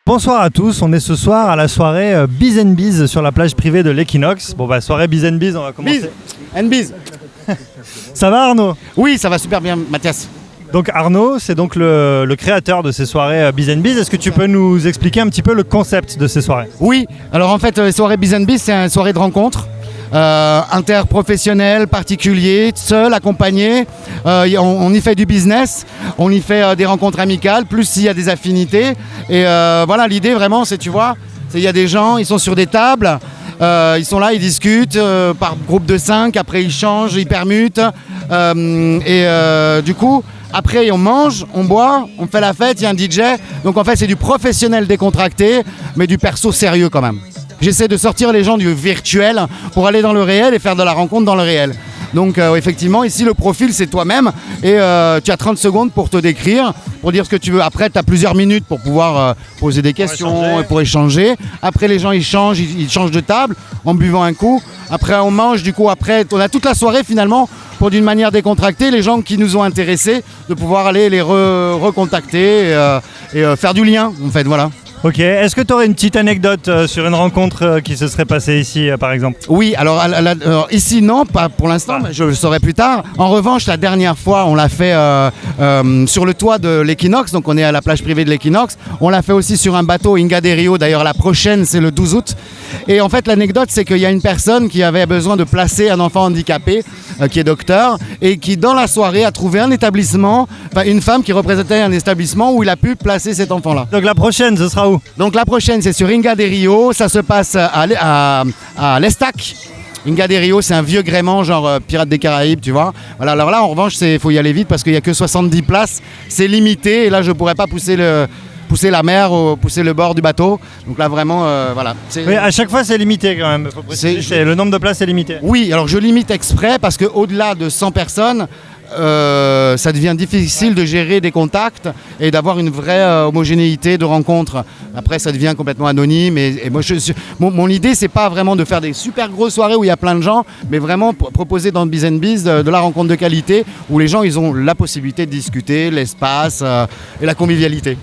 Bonsoir à tous, on est ce soir à la soirée Biz and Biz sur la plage privée de l'Equinox. Bon bah soirée Biz and Biz, on va commencer. Biz and Biz. Ça va Arnaud? Oui, ça va super bien Mathias. Donc Arnaud, c'est donc le créateur de ces soirées Biz and Biz. Est-ce que tu peux nous expliquer un petit peu le concept de ces soirées? Oui, alors en fait les soirées Biz and Biz, c'est une soirée de rencontre. Interprofessionnel, particulier, seul, accompagné. On y fait du business, on y fait des rencontres amicales, plus s'il y a des affinités. Et voilà, l'idée vraiment, c'est, tu vois, il y a des gens, ils sont sur des tables, ils sont là, ils discutent par groupe de 5, après ils changent, ils permutent. Du coup, après on mange, on boit, on fait la fête, il y a un DJ. Donc en fait, c'est du professionnel décontracté, mais du perso sérieux quand même. J'essaie de sortir les gens du virtuel pour aller dans le réel et faire de la rencontre dans le réel. Donc effectivement, ici le profil c'est toi-même et tu as 30 secondes pour te décrire, pour dire ce que tu veux. Après, tu as plusieurs minutes pour pouvoir poser des questions, pour échanger. Après, les gens ils changent de table en buvant un coup. Après, on mange, du coup, après, on a toute la soirée finalement pour d'une manière décontractée, les gens qui nous ont intéressés, de pouvoir aller les recontacter et faire du lien en fait, voilà. Ok, est-ce que tu aurais une petite anecdote sur une rencontre qui se serait passée ici par exemple? Oui, alors ici non, pas pour l'instant, mais je le saurai plus tard. En revanche, la dernière fois, on l'a fait sur le toit de l'Equinox, donc on est à la plage privée de l'Equinox. On l'a fait aussi sur un bateau Inga del Rio, d'ailleurs la prochaine c'est le 12 août. Et en fait l'anecdote c'est qu'il y a une personne qui avait besoin de placer un enfant handicapé, qui est docteur, et qui dans la soirée a trouvé un établissement, enfin une femme qui représentait un établissement où il a pu placer cet enfant-là. Donc la prochaine, ce sera où? Donc la prochaine c'est sur Inga del Rio, ça se passe à l'Estac. Inga del Rio, c'est un vieux gréement genre Pirates des Caraïbes, tu vois. Voilà, alors là en revanche il faut y aller vite parce qu'il n'y a que 70 places, c'est limité et là je ne pourrais pas pousser la mer ou pousser le bord du bateau. Donc là vraiment voilà. Oui, à chaque fois c'est limité quand même, faut préciser, le nombre de places est limité. Oui, alors je limite exprès parce qu'au-delà de 100 personnes, ça devient difficile de gérer des contacts et d'avoir une vraie homogénéité de rencontres. Après ça devient complètement anonyme et moi mon idée c'est pas vraiment de faire des super grosses soirées où il y a plein de gens, mais vraiment proposer dans Biz and Biz de la rencontre de qualité où les gens ils ont la possibilité de discuter, l'espace et la convivialité.